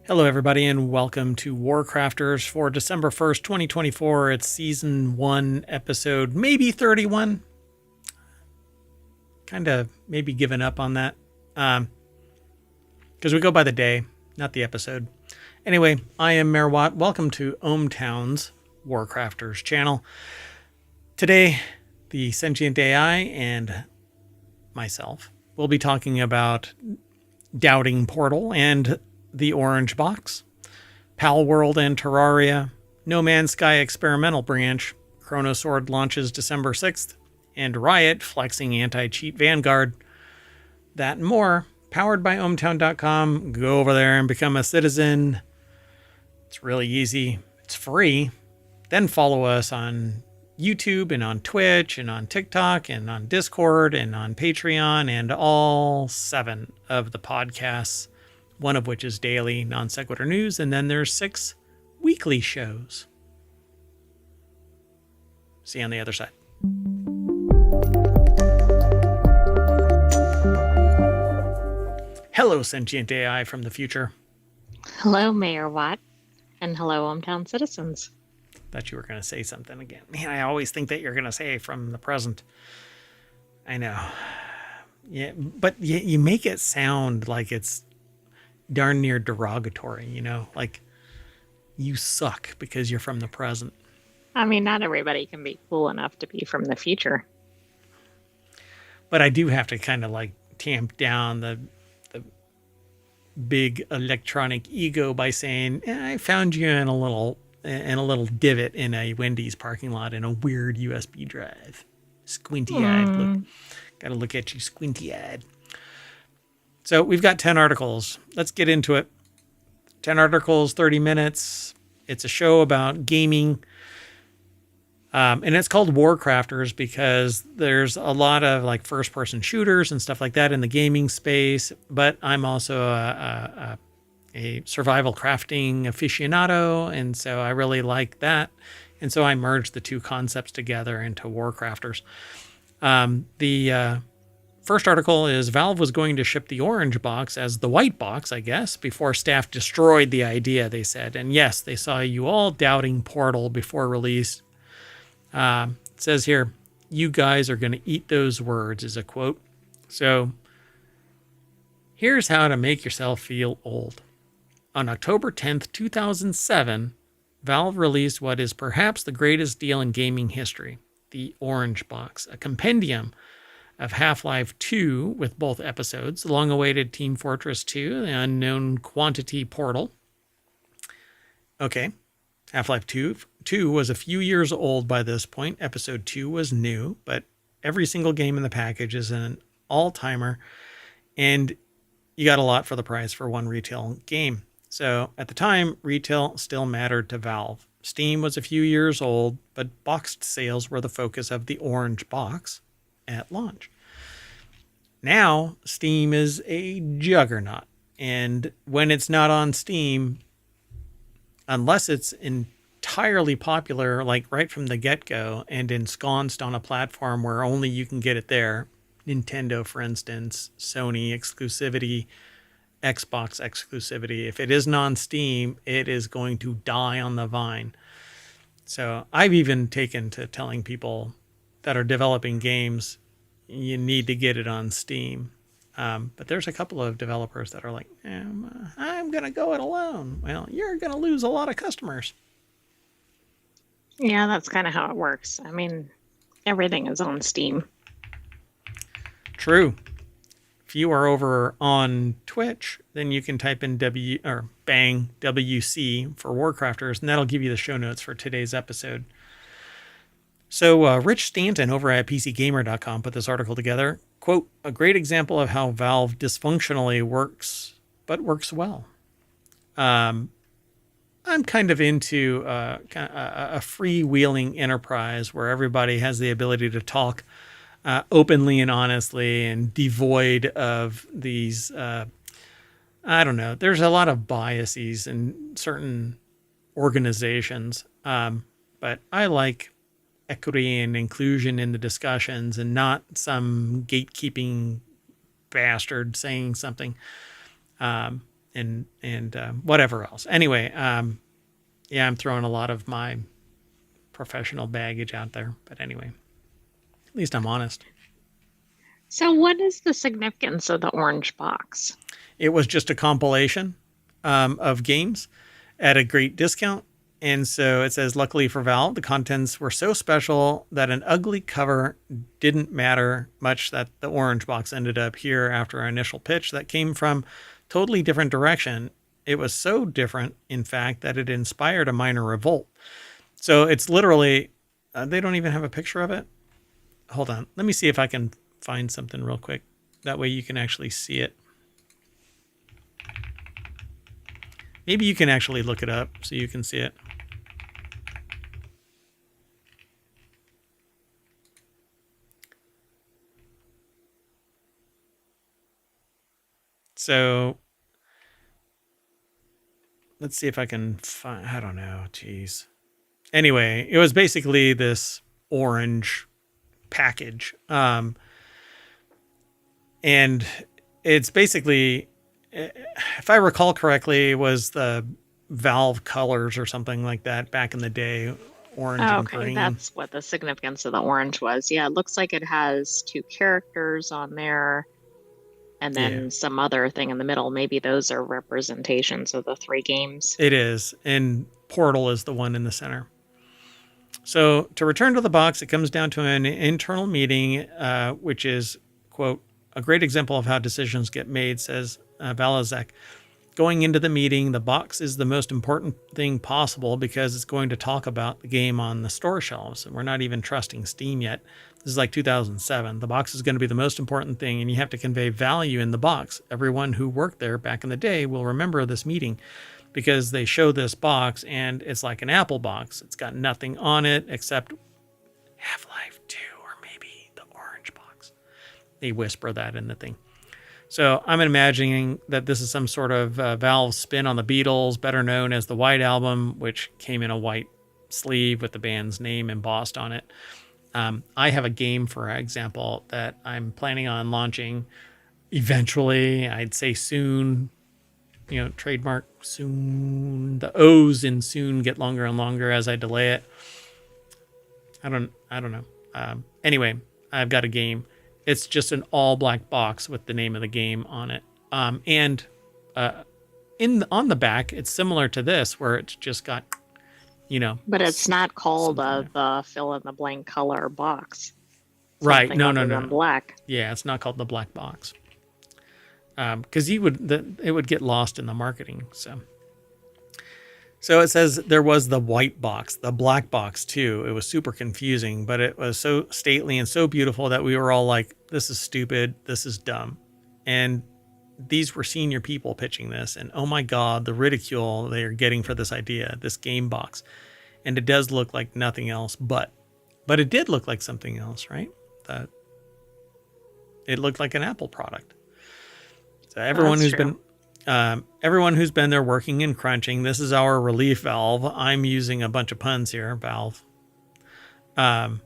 Hello, everybody, and welcome to WarCrafters for December 1st, 2024. It's Season 1, Episode maybe 31. Kind of maybe given up on that. Because we go by the day, not the episode. Anyway, I am Mayor Watt. Welcome to ohmTown's WarCrafters channel. Today, the sentient AI and myself will be talking about Doubting Portal and the Orange Box, Palworld and Terraria, No Man's Sky Experimental Branch, Chrono Sword launches December 6th, and Riot flexing Anticheat Vanguard. That and more, powered by ohmtown.com. Go over there and become a citizen. It's really easy. It's free. Then follow us on YouTube and on Twitch and on TikTok and on Discord and on Patreon and all 7 of the podcasts, one of which is daily Non Sequitur news, and then there's 6 weekly shows. See you on the other side. Hello, sentient AI from the future. Hello, Mayor Watt, and hello, hometown citizens. Thought you were going to say something again. Man, I always think that you're going to say from the present. I know. Yeah, but you make it sound like it's darn near derogatory, you know, like you suck because you're from the present. I mean, not everybody can be cool enough to be from the future. But I do have to kind of like tamp down the big electronic ego by saying, I found you in a little divot in a Wendy's parking lot in a weird USB drive. Squinty-eyed look. Gotta look at you squinty-eyed. So we've got 10 articles. Let's get into it. 10 articles, 30 minutes. It's a show about gaming. And it's called WarCrafters because there's a lot of like first-person shooters and stuff like that in the gaming space. But I'm also a survival crafting aficionado, and so I really like that. And so I merged the two concepts together into WarCrafters. The first article is Valve was going to ship the orange box as the white box, I guess, before staff destroyed the idea, they said. And yes, they saw you all doubting Portal before release. It says here, you guys are going to eat those words, is a quote. So here's how to make yourself feel old. On October 10th, 2007, Valve released what is perhaps the greatest deal in gaming history, the Orange Box, a compendium of Half-Life 2 with both episodes, the long-awaited Team Fortress 2, the unknown quantity Portal. Okay, Half-Life 2 was a few years old by this point. Episode 2 was new, but every single game in the package is an all-timer, and you got a lot for the price for one retail game. So at the time, retail still mattered to Valve. Steam was a few years old, but boxed sales were the focus of the Orange Box at launch. Now, Steam is a juggernaut, and when it's not on Steam, unless it's entirely popular, like right from the get-go, and ensconced on a platform where only you can get it there, Nintendo, for instance, Sony exclusivity, Xbox exclusivity. If it isn't on Steam, it is going to die on the vine. So I've even taken to telling people that are developing games, you need to get it on Steam. But there's a couple of developers that are like, I'm going to go it alone. Well, you're going to lose a lot of customers. Yeah, that's kind of how it works. I mean, everything is on Steam. True. If you are over on Twitch, then you can type in bang WC for WarCrafters, and that'll give you the show notes for today's episode. So Rich Stanton over at PCGamer.com put this article together. Quote, a great example of how Valve dysfunctionally works, but works well. I'm kind of into a freewheeling enterprise where everybody has the ability to talk openly and honestly and devoid of these, I don't know, there's a lot of biases in certain organizations, but I like equity and inclusion in the discussions and not some gatekeeping bastard saying something. and whatever else. Anyway, yeah, I'm throwing a lot of my professional baggage out there. But anyway, at least I'm honest. So, what is the significance of the orange box? It was just a compilation of games at a great discount. And so it says, luckily for Valve, the contents were so special that an ugly cover didn't matter much, that the orange box ended up here after our initial pitch that came from totally different direction. It was so different, in fact, that it inspired a minor revolt. So it's literally, they don't even have a picture of it. Hold on. Let me see if I can find something real quick. That way you can actually see it. Maybe you can actually look it up so you can see it. So let's see if I can find, I don't know, geez. Anyway, it was basically this orange package. And it's basically, if I recall correctly, it was the Valve colors or something like that back in the day, orange and green. That's what the significance of the orange was. Yeah, it looks like it has 2 characters on there and then some other thing in the middle. Maybe those are representations of the 3 games. It is, and Portal is the one in the center. So to return to the box, it comes down to an internal meeting, which is, quote, a great example of how decisions get made, says Valazek. Going into the meeting, the box is the most important thing possible because it's going to talk about the game on the store shelves. And we're not even trusting Steam yet. This is like 2007. The box is going to be the most important thing, and you have to convey value in the box. Everyone who worked there back in the day will remember this meeting because they show this box, and it's like an Apple box. It's got nothing on it except Half-Life 2 or maybe the orange box. They whisper that in the thing. So I'm imagining that this is some sort of Valve spin on the Beatles, better known as the White Album, which came in a white sleeve with the band's name embossed on it. I have a game, for example, that I'm planning on launching eventually. I'd say soon, trademark soon. The O's in soon get longer and longer as I delay it. I don't know. Anyway, I've got a game. It's just an all black box with the name of the game on it. And on the back, it's similar to this, where it's just got, But it's not called the fill in the blank color box. Right? No. Black. Yeah, it's not called the black box. Because it would get lost in the marketing. So it says there was the white box, the black box too. It was super confusing, but it was so stately and so beautiful that we were all like, this is stupid. This is dumb. And these were senior people pitching this. And oh my God, the ridicule they are getting for this idea, this game box. And it does look like nothing else, but it did look like something else, right? It looked like an Apple product. So everyone who's been there working and crunching, this is our relief valve. I'm using a bunch of puns here, Valve. Our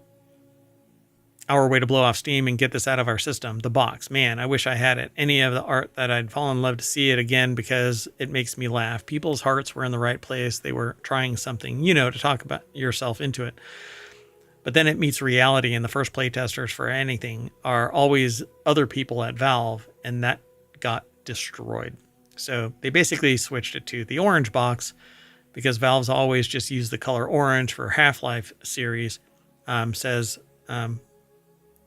way to blow off steam and get this out of our system. The box, man, I wish I had it. Any of the art that I'd fall in love to see it again because it makes me laugh. People's hearts were in the right place. They were trying something, to talk about yourself into it. But then it meets reality, and the first playtesters for anything are always other people at Valve, and that got destroyed. So they basically switched it to the orange box because Valve's always just used the color orange for Half-Life series, says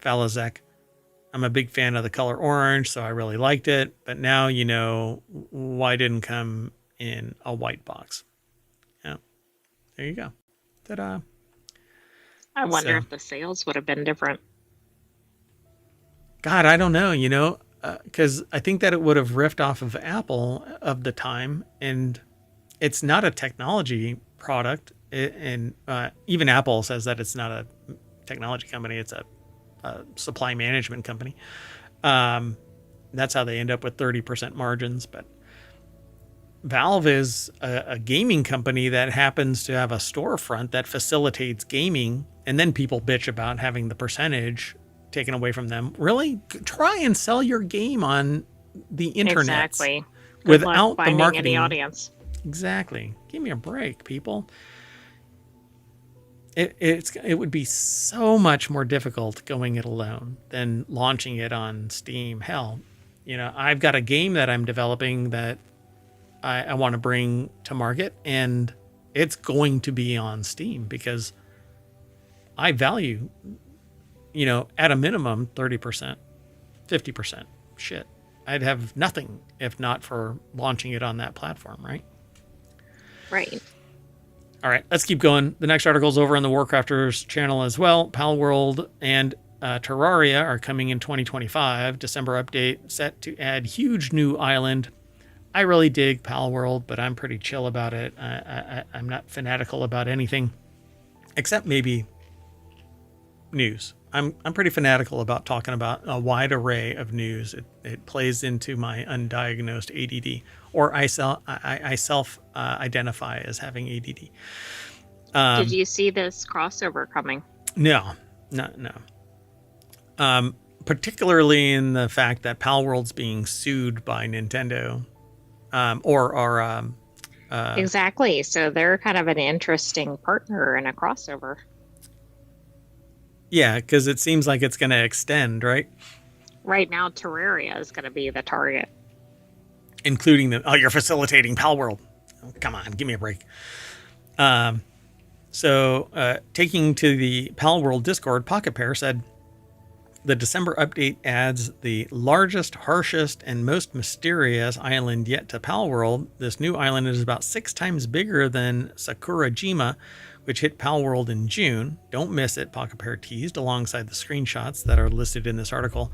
Valazek. I'm a big fan of the color orange, so I really liked it. But now you know why it didn't come in a white box. Yeah, there you go. Ta-da. I wonder if the sales would have been different. God, I don't know, because I think that it would have riffed off of Apple of the time, and it's not a technology product. And even Apple says that it's not a technology company. It's a supply management company. That's how they end up with 30% margins. But Valve is a gaming company that happens to have a storefront that facilitates gaming, and then people bitch about having the percentage taken away from them. Really? Try and sell your game on the internet. Exactly. Good luck without the finding marketing. any audience. Exactly. Give me a break, people. It would be so much more difficult going it alone than launching it on Steam. Hell, I've got a game that I'm developing that I want to bring to market, and it's going to be on Steam because I value, at a minimum 30%, 50%. Shit, I'd have nothing if not for launching it on that platform, right? Right. All right, let's keep going. The next article is over on the WarCrafters channel as well. Palworld and Terraria are coming in 2025. December update set to add huge new island. I really dig Palworld, but I'm pretty chill about it. I'm not fanatical about anything, except maybe news. I'm pretty fanatical about talking about a wide array of news. It plays into my undiagnosed ADD, or I self identify as having ADD. Did you see this crossover coming? No. Particularly in the fact that Palworld's being sued by Nintendo, Exactly. So they're kind of an interesting partner in a crossover. Yeah, because it seems like it's going to extend, right? Right now, Terraria is going to be the target. Including you're facilitating Palworld. Oh, come on, give me a break. So taking to the Palworld Discord, Pocket Pair said, the December update adds the largest, harshest, and most mysterious island yet to Palworld. This new island is about 6 times bigger than Sakurajima, which hit Palworld in June. Don't miss it, Pocket Pair teased, alongside the screenshots that are listed in this article.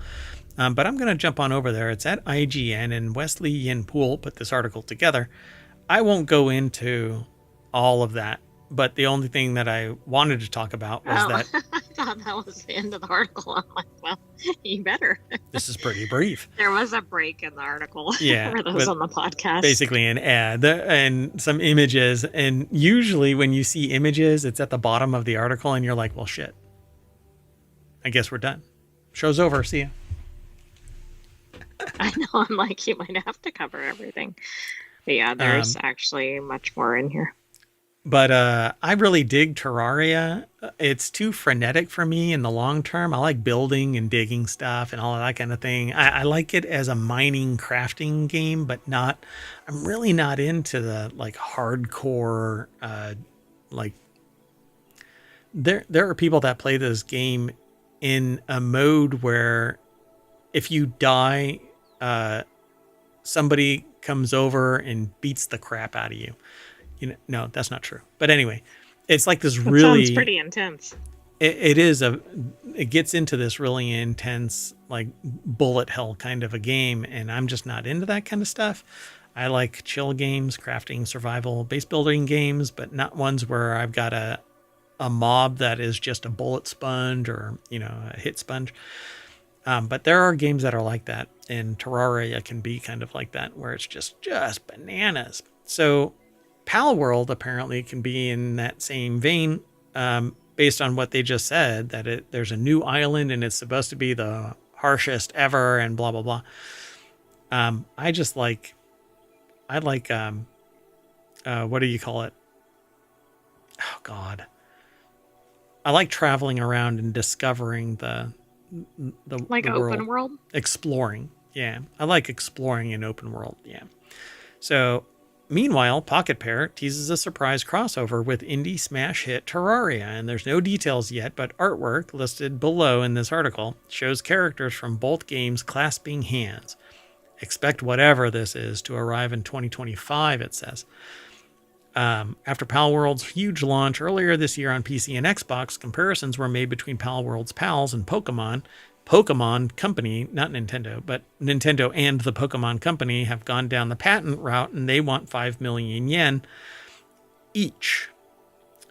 But I'm going to jump on over there. It's at IGN, and Wesley Yin Poole put this article together. I won't go into all of that, but the only thing that I wanted to talk about was that... I thought that was the end of the article. I'm like, well, you better. This is pretty brief. There was a break in the article for those on the podcast. Basically an ad and some images. And usually when you see images, it's at the bottom of the article and you're like, well, shit. I guess we're done. Show's over. See ya. I know. I'm like, you might have to cover everything. But yeah, there's actually much more in here. But I really dig Terraria. It's too frenetic for me in the long term. I like building and digging stuff and all of that kind of thing. I like it as a mining crafting game, but I'm really not into the like hardcore, there are people that play this game in a mode where if you die, somebody comes over and beats the crap out of you. No, that's not true. But anyway, it's like this really... sounds pretty intense. It gets into this really intense, like bullet hell kind of a game. And I'm just not into that kind of stuff. I like chill games, crafting, survival, base building games, but not ones where I've got a mob that is just a bullet sponge or, a hit sponge. But there are games that are like that. And Terraria can be kind of like that, where it's just bananas. So Palworld apparently can be in that same vein, based on what they just said, that there's a new island and it's supposed to be the harshest ever and blah, blah, blah. I like, what do you call it? Oh God. I like traveling around and discovering the like the open world? Exploring. Yeah. I like exploring in open world. Yeah. So, meanwhile, Pocket Pair teases a surprise crossover with indie smash hit Terraria, and there's no details yet, but artwork listed below in this article shows characters from both games clasping hands. Expect whatever this is to arrive in 2025, it says. After Palworld's huge launch earlier this year on PC and Xbox, comparisons were made between Palworld's pals and Pokemon. Pokemon Company, not Nintendo, but Nintendo and the Pokemon Company have gone down the patent route, and they want 5 million yen each.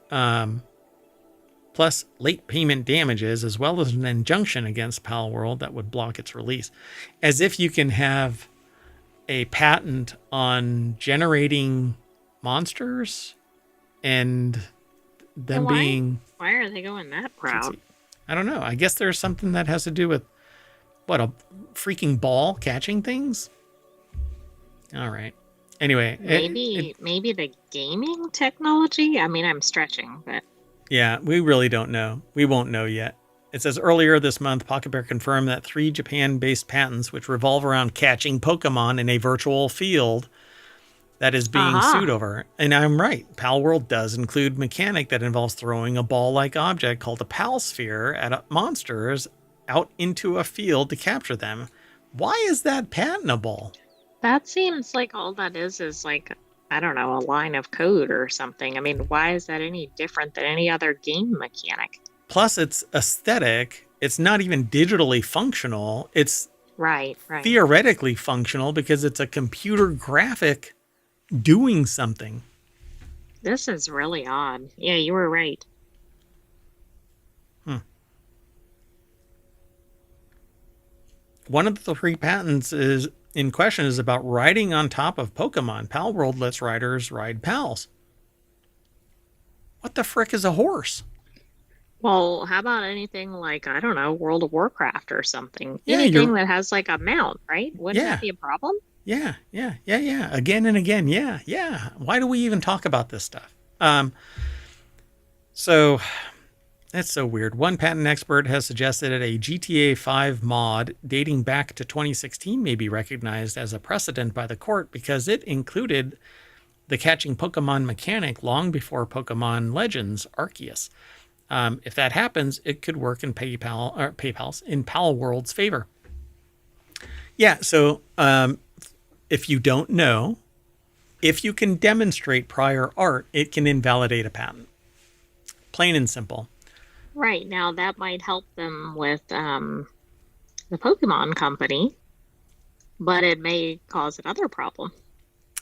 Plus late payment damages, as well as an injunction against Palworld that would block its release. As if you can have a patent on generating monsters and them being... Why are they going that route? I don't know. I guess there's something that has to do with, a freaking ball catching things? All right. Anyway, Maybe the gaming technology. I mean, I'm stretching, but yeah, we really don't know. We won't know yet. It says earlier this month, Pocket Bear confirmed that 3 Japan-based patents, which revolve around catching Pokemon in a virtual field, that is being sued over. And I'm right. Palworld does include mechanic that involves throwing a ball-like object called a Pal Sphere at monsters out into a field to capture them. Why is that patentable? that seems like all that is like, I don't know, a line of code or something. I mean, why is that any different than any other game mechanic? Plus, it's aesthetic. It's not even digitally functional. It's Right. theoretically functional because it's a computer graphic doing something. This is really odd. Yeah, you were right. One of the 3 patents is in question is about riding on top of Pokemon. Palworld lets riders ride pals. What the frick is a horse? Well, how about anything like, I don't know, World of Warcraft or something? Yeah, Anything that has like a mount, right? Wouldn't that be a problem? Yeah. Again and again. Yeah. Why do we even talk about this stuff? So that's so weird. One patent expert has suggested that a GTA 5 mod dating back to 2016 may be recognized as a precedent by the court because it included the catching Pokemon mechanic long before Pokemon Legends Arceus. If that happens, it could work in PayPal's in Palworld's favor. Yeah. So if you don't know, if you can demonstrate prior art, it can invalidate a patent. Plain and simple. Right. Now, that might help them with the Pokemon company, but it may cause another problem.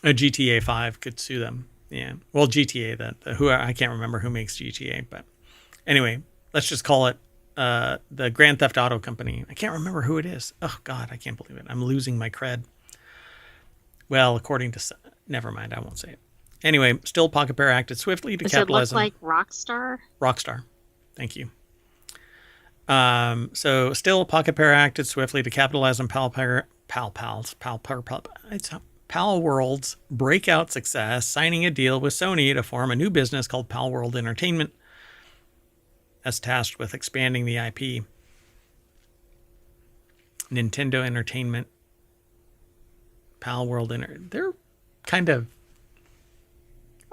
A GTA 5 could sue them. Yeah. Well, GTA, I can't remember who makes GTA, but anyway, let's just call it the Grand Theft Auto company. I can't remember who it is. Oh, God, I can't believe it. I'm losing my cred. Well, according to... Never mind, I won't say it. Anyway, still Pocket Bear acted swiftly to capitalize. Does it look like Rockstar? Rockstar. Thank you. So still Pocket Bear acted swiftly to capitalize on Palworld's breakout success, signing a deal with Sony to form a new business called Palworld Entertainment, as tasked with expanding the IP. Nintendo Entertainment, Palworld they're kind of...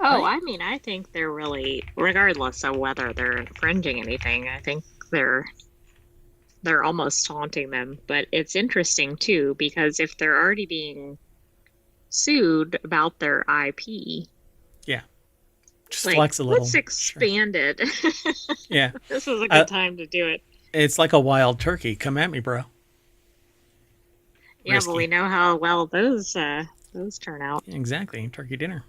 Oh, right? I mean, I think they're really, regardless of whether they're infringing anything, I think they're almost taunting them. But it's interesting, too, because if they're already being sued about their IP... Yeah. Just like, flex a little. Let's expand it. Yeah. This is a good time to do it. It's like a wild turkey. Come at me, bro. Yeah, risky. But we know how well those turn out. Exactly. Turkey dinner.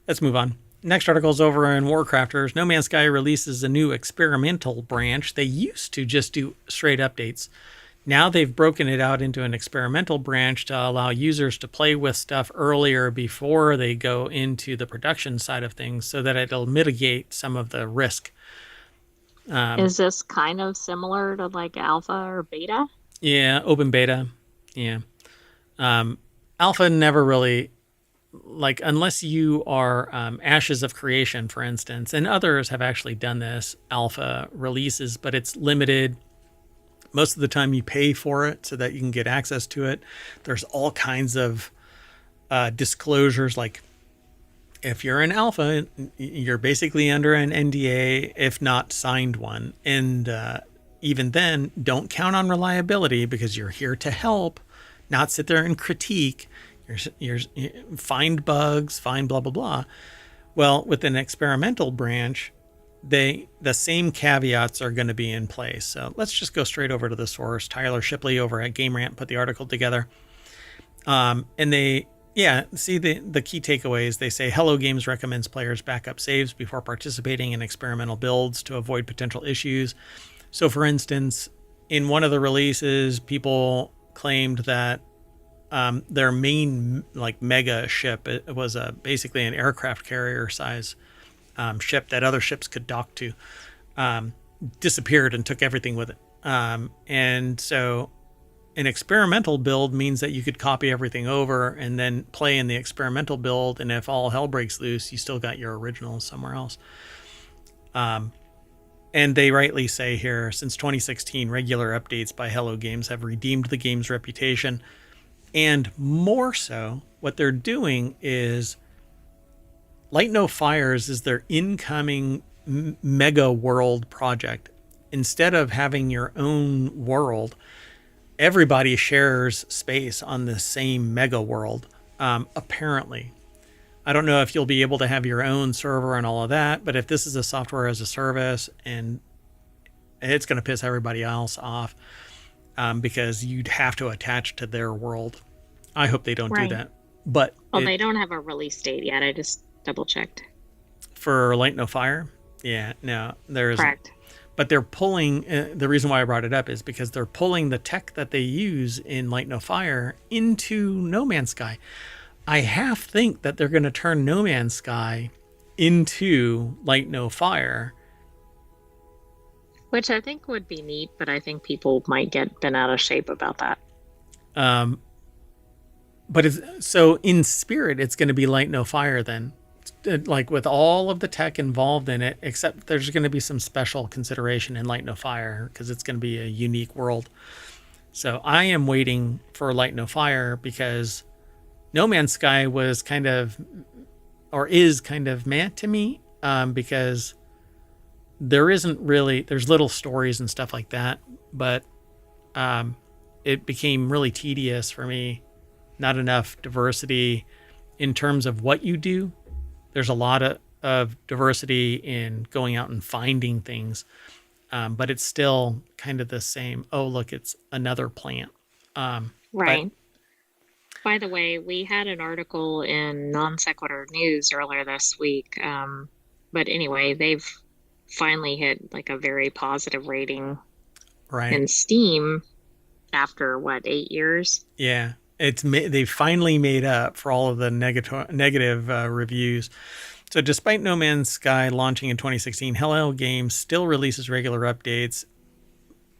Let's move on. Next article is over in WarCrafters. No Man's Sky releases a new experimental branch. They used to just do straight updates. Now they've broken it out into an experimental branch to allow users to play with stuff earlier before they go into the production side of things so that it'll mitigate some of the risk. Is this kind of similar to like alpha or beta? Yeah, open beta. Yeah. Alpha never really... Like, unless you are Ashes of Creation, for instance, and others have actually done this, alpha releases, but it's limited. Most of the time you pay for it so that you can get access to it. There's all kinds of disclosures, like if you're an alpha, you're basically under an NDA, if not signed one. And even then, don't count on reliability because you're here to help, not sit there and critique. You're find bugs, find blah, blah, blah. Well, with an experimental branch, the same caveats are going to be in place. So let's just go straight over to the source. Tyler Shipley over at Game Rant put the article together. And they, see the key takeaways. They say Hello Games recommends players back up saves before participating in experimental builds to avoid potential issues. So for instance, in one of the releases, people claimed that their main like mega ship, it was basically an aircraft carrier size ship that other ships could dock to, disappeared and took everything with it. And so an experimental build means that you could copy everything over and then play in the experimental build, and if all hell breaks loose, you still got your original somewhere else. And they rightly say here, since 2016, regular updates by Hello Games have redeemed the game's reputation. And more so, what they're doing is Light No Fires is their incoming mega world project. Instead of having your own world, everybody shares space on the same mega world, apparently. I don't know if you'll be able to have your own server and all of that, but if this is a software as a service, and it's going to piss everybody else off because you'd have to attach to their world. I hope they don't do that. But they don't have a release date yet. I just double checked. For Light No Fire? Yeah, no, there isn't. Correct. But they're pulling, the reason why I brought it up is because they're pulling the tech that they use in Light No Fire into No Man's Sky. I half think that they're going to turn No Man's Sky into Light No Fire. Which I think would be neat, but I think people might get bent out of shape about that. But so in spirit, it's going to be Light No Fire then. Like with all of the tech involved in it, except there's going to be some special consideration in Light No Fire because it's going to be a unique world. So I am waiting for Light No Fire because No Man's Sky was kind of, or is kind of meh to me, because there isn't really, there's little stories and stuff like that, but it became really tedious for me. Not enough diversity in terms of what you do. There's a lot of diversity in going out and finding things, but it's still kind of the same. Oh, look, it's another plant. Right. By the way, we had an article in Non Sequitur News earlier this week. But anyway, they've finally hit like a very positive rating in Steam after, 8 years? Yeah. They finally made up for all of the negative reviews. So despite No Man's Sky launching in 2016, Hello Games still releases regular updates.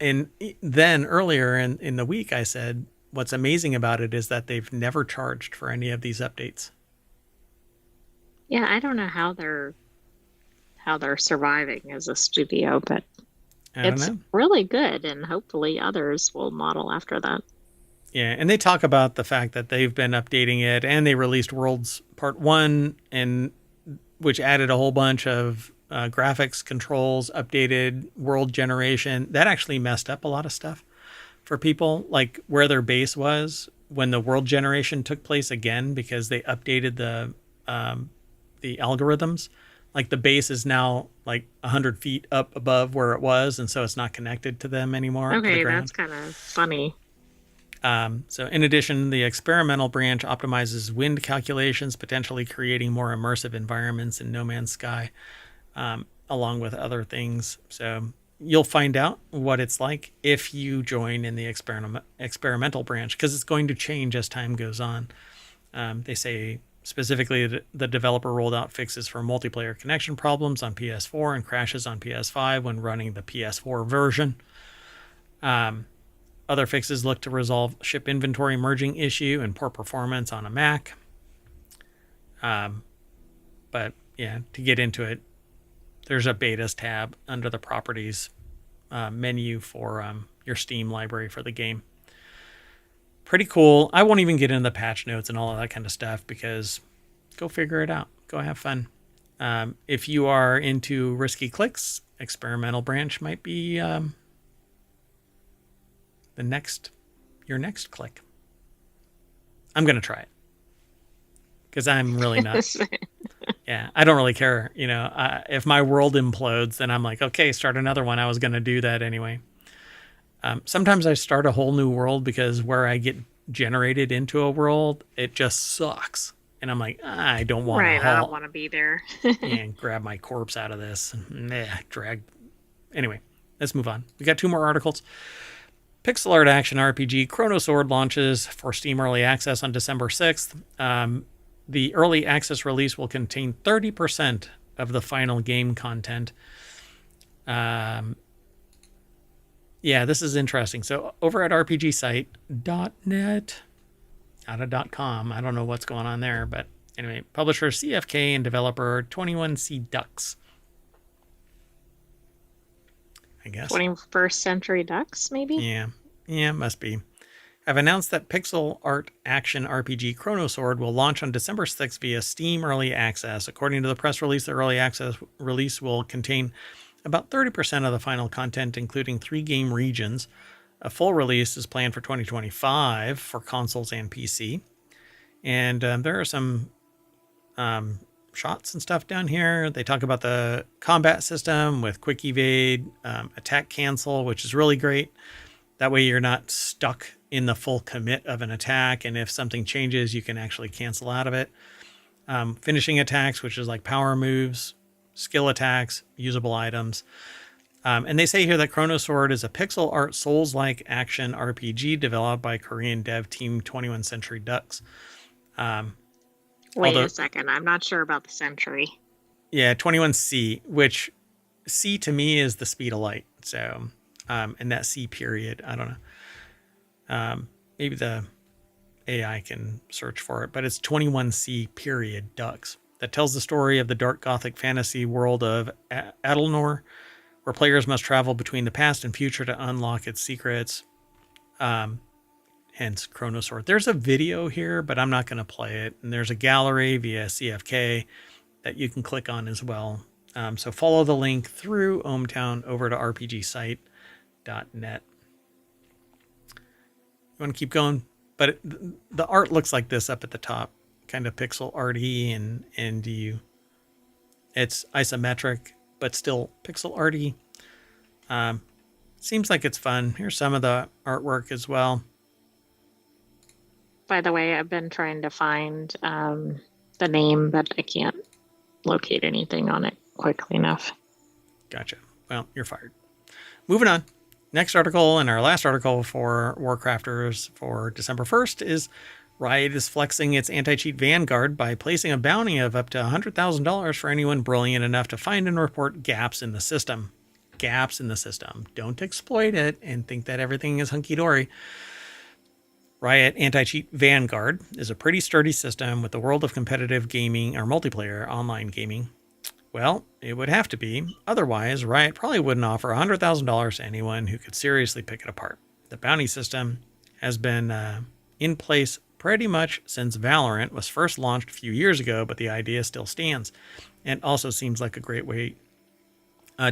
And then earlier in the week, I said, what's amazing about it is that they've never charged for any of these updates. Yeah, I don't know how they're surviving as a studio, but it's really good, and hopefully others will model after that. Yeah, and they talk about the fact that they've been updating it, and they released Worlds Part 1, and which added a whole bunch of graphics controls, updated world generation. That actually messed up a lot of stuff for people, like where their base was when the world generation took place again, because they updated the algorithms. Like the base is now like 100 feet up above where it was, and so it's not connected to them anymore. Okay, that's kind of funny. So in addition, the experimental branch optimizes wind calculations, potentially creating more immersive environments in No Man's Sky, along with other things. So you'll find out what it's like if you join in the experimental branch, because it's going to change as time goes on. They say specifically that the developer rolled out fixes for multiplayer connection problems on PS4 and crashes on PS5 when running the PS4 version. Other fixes look to resolve ship inventory merging issue and poor performance on a Mac. But yeah, to get into it, there's a betas tab under the properties menu for your Steam library for the game. Pretty cool. I won't even get into the patch notes and all of that kind of stuff because go figure it out. Go have fun. If you are into risky clicks, experimental branch might be your next click. I'm going to try it because I'm really not. Yeah, I don't really care. If my world implodes, then I'm like, okay, start another one. I was going to do that anyway. Sometimes I start a whole new world because where I get generated into a world, it just sucks. And I'm like, I don't want to. Right, I don't want to be there. And grab my corpse out of this. Drag. Anyway, let's move on. We got 2 more articles. Pixel art action RPG Chrono Sword launches for Steam Early Access on December 6th. The early access release will contain 30% of the final game content. Yeah, Yeah, this is interesting. So over at rpgsite.net, not a .com, I don't know what's going on there, but anyway, publisher CFK and developer 21C Ducks. I guess. 21st Century Ducks, maybe? Yeah, must be. Have announced that pixel art action RPG Chrono will launch on December 6th via Steam Early Access. According to the press release, the Early Access release will contain about 30% of the final content, including 3 game regions. A full release is planned for 2025 for consoles and PC. And there are some shots and stuff down here. They talk about the combat system with quick evade, attack cancel, which is really great. That way you're not stuck in the full commit of an attack. And if something changes, you can actually cancel out of it. Finishing attacks, which is like power moves, skill attacks, usable items. And they say here that Chrono Sword is a pixel art Souls-like action RPG developed by Korean dev team 21 Century Ducks. Wait a second. I'm not sure about the century. Yeah, 21C, which C to me is the speed of light. So, and that C period, I don't know. Maybe the AI can search for it, but it's 21C period Ducks. That tells the story of the dark gothic fantasy world of Adelnor, where players must travel between the past and future to unlock its secrets. Hence Chrono Sword. There's a video here, but I'm not going to play it. And there's a gallery via CFK that you can click on as well. So follow the link through ohmTown over to rpgsite.net. You want to keep going? But the art looks like this up at the top. Kind of pixel arty and it's isometric, but still pixel arty. Seems like it's fun. Here's some of the artwork as well. By the way, I've been trying to find the name, but I can't locate anything on it quickly enough. Gotcha. Well, you're fired. Moving on. Next article and our last article for WarCrafters for December 1st is Riot is flexing its Anticheat Vanguard by placing a bounty of up to $100,000 for anyone brilliant enough to find and report gaps in the system. Gaps in the system. Don't exploit it and think that everything is hunky-dory. Riot Anticheat Vanguard is a pretty sturdy system with the world of competitive gaming or multiplayer online gaming. Well, it would have to be. Otherwise, Riot probably wouldn't offer $100,000 to anyone who could seriously pick it apart. The bounty system has been in place pretty much since Valorant was first launched a few years ago, but the idea still stands and also seems like a great way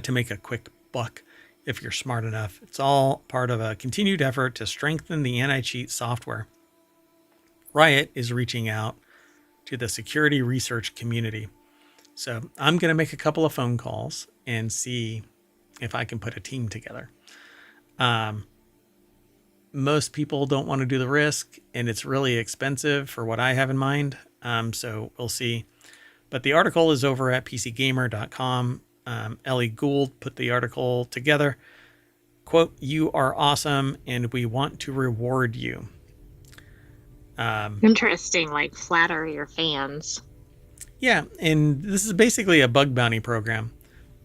to make a quick buck if you're smart enough. It's all part of a continued effort to strengthen the anti-cheat software. Riot is reaching out to the security research community. So I'm going to make a couple of phone calls and see if I can put a team together. Most people don't want to do the risk, and it's really expensive for what I have in mind. So we'll see. But the article is over at pcgamer.com. Ellie Gould put the article together. Quote, "You are awesome, and we want to reward you." Interesting, like flatter your fans. Yeah, and this is basically a bug bounty program.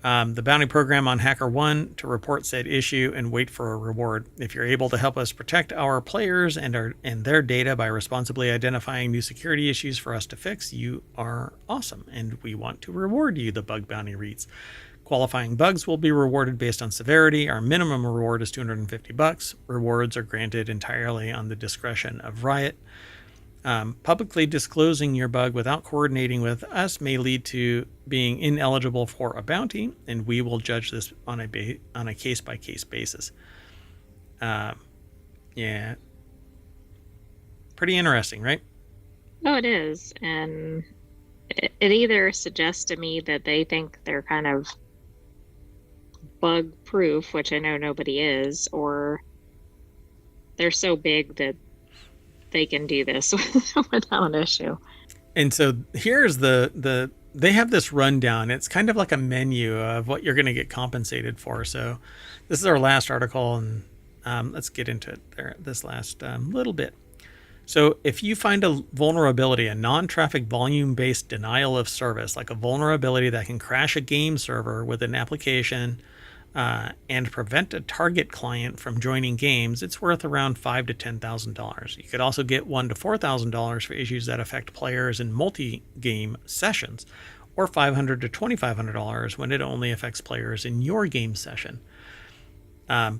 The bounty program on HackerOne to report said issue and wait for a reward. If you're able to help us protect our players and their data by responsibly identifying new security issues for us to fix, you are awesome, and we want to reward you, the bug bounty reads. Qualifying bugs will be rewarded based on severity. Our minimum reward is $250. Rewards are granted entirely on the discretion of Riot. Publicly disclosing your bug without coordinating with us may lead to being ineligible for a bounty, and we will judge this on a case-by-case basis. Yeah. Pretty interesting, right? Oh, it is. And it either suggests to me that they think they're kind of bug proof, which I know nobody is, or they're so big that they can do this without an issue. And so here's they have this rundown. It's kind of like a menu of what you're going to get compensated for. So this is our last article, and let's get into it there, this last little bit. So if you find a vulnerability, a non-traffic volume-based denial of service, like a vulnerability that can crash a game server with an application, and prevent a target client from joining games, it's worth around $5,000 to $10,000. You could also get $1,000 to $4,000 for issues that affect players in multi-game sessions, or $500 to $2,500 when it only affects players in your game session.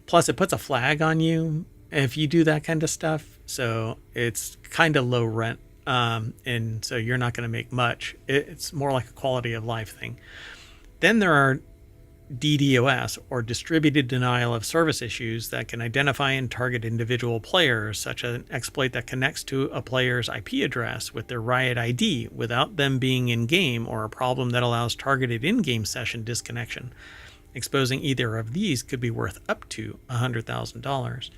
Plus, it puts a flag on you if you do that kind of stuff, so it's kind of low rent, and so you're not going to make much. It's more like a quality of life thing. Then there are DDoS, or distributed denial of service issues, that can identify and target individual players, such as an exploit that connects to a player's IP address with their Riot ID without them being in-game, or a problem that allows targeted in-game session disconnection. Exposing either of these could be worth up to $100,000.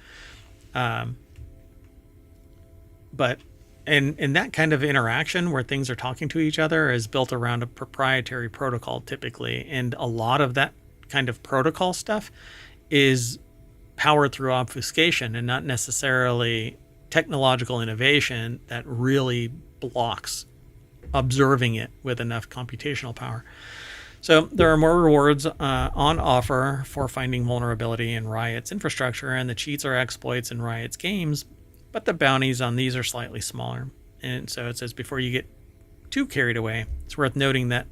But in that kind of interaction where things are talking to each other is built around a proprietary protocol typically, and a lot of that kind of protocol stuff is powered through obfuscation and not necessarily technological innovation that really blocks observing it with enough computational power. So there are more rewards on offer for finding vulnerability in Riot's infrastructure, and the cheats or exploits in Riot's games, but the bounties on these are slightly smaller. And so it says, before you get too carried away, it's worth noting that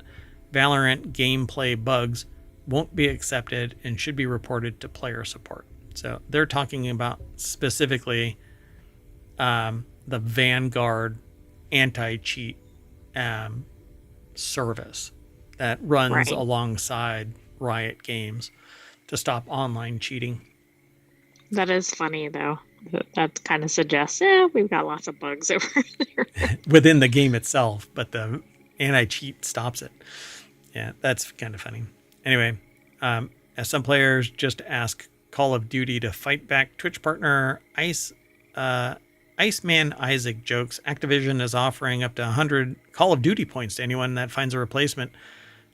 Valorant gameplay bugs won't be accepted and should be reported to player support. So they're talking about specifically the Vanguard anti-cheat service that runs alongside Riot games to stop online cheating. That is funny, though. That kind of suggests, we've got lots of bugs over there. Within the game itself, but the anti-cheat stops it. Yeah, that's kind of funny. Anyway, as some players just ask Call of Duty to fight back, Twitch partner Iceman Isaac jokes Activision is offering up to 100 Call of Duty points to anyone that finds a replacement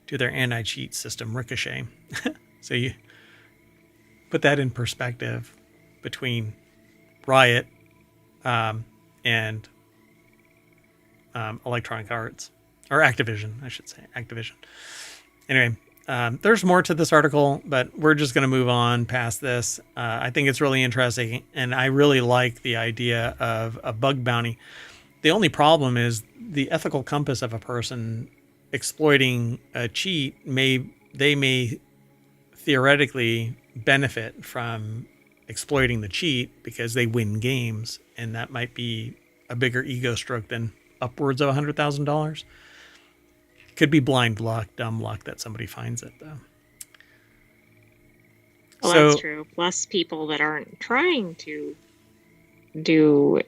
to their anti-cheat system, Ricochet. So you put that in perspective between Riot and Electronic Arts, or Activision, I should say, Activision. Anyway, there's more to this article, but we're just going to move on past this. I think it's really interesting, and I really like the idea of a bug bounty. The only problem is the ethical compass of a person exploiting a cheat may theoretically benefit from exploiting the cheat because they win games, and that might be a bigger ego stroke than upwards of $100,000. Could be blind luck, dumb luck that somebody finds it, though. Well, that's true. Plus, people that aren't trying to do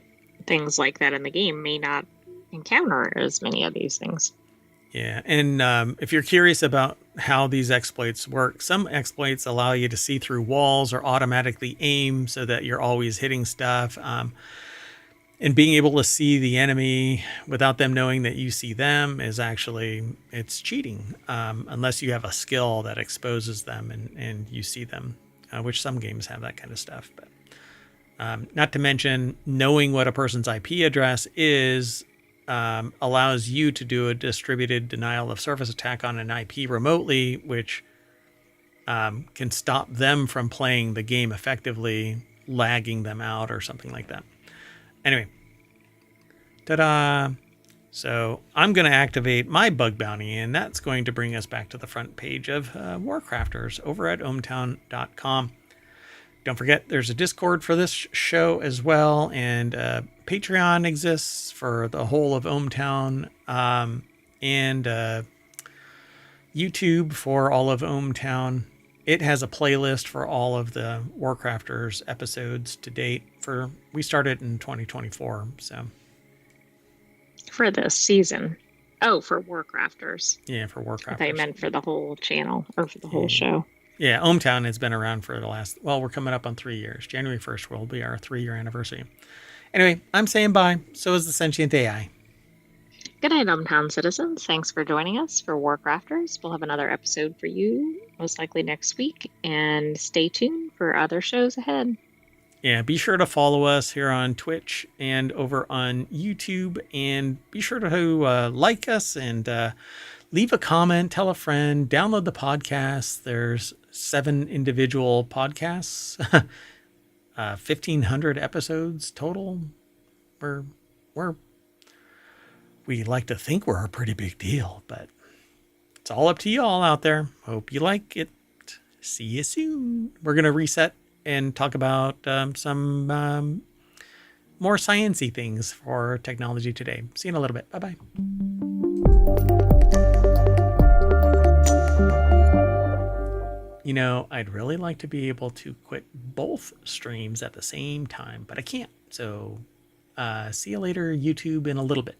things like that in the game may not encounter as many of these things. Yeah, and if you're curious about how these exploits work, some exploits allow you to see through walls or automatically aim so that you're always hitting stuff. And being able to see the enemy without them knowing that you see them is actually, it's cheating, unless you have a skill that exposes them and you see them, which some games have that kind of stuff. But not to mention, knowing what a person's IP address is allows you to do a distributed denial of service attack on an IP remotely, which can stop them from playing the game effectively, lagging them out or something like that. Anyway, ta-da! So I'm going to activate my bug bounty, and that's going to bring us back to the front page of WarCrafters over at ohmtown.com. Don't forget, there's a Discord for this show as well, and Patreon exists for the whole of ohmTown, and YouTube for all of ohmTown. It has a playlist for all of the WarCrafters episodes to date. We started in 2024, so for this season. Oh, for WarCrafters. Yeah, for WarCrafters. I thought you meant for the whole channel or for the whole show. Yeah, ohmTown has been around for the last, we're coming up on 3 years. January 1st will be our 3-year anniversary. Anyway, I'm saying bye. So is the sentient AI. Good night, ohmTown citizens. Thanks for joining us for WarCrafters. We'll have another episode for you, most likely next week. And stay tuned for other shows ahead. Yeah, be sure to follow us here on Twitch and over on YouTube. And be sure to like us and Leave a comment, tell a friend, download the podcast. There's 7 individual podcasts, 1,500 episodes total. We like to think we're a pretty big deal, but it's all up to you all out there. Hope you like it. See you soon. We're going to reset and talk about some more sciencey things for technology today. See you in a little bit. Bye-bye. You know, I'd really like to be able to quit both streams at the same time, but I can't. So see you later, YouTube, in a little bit.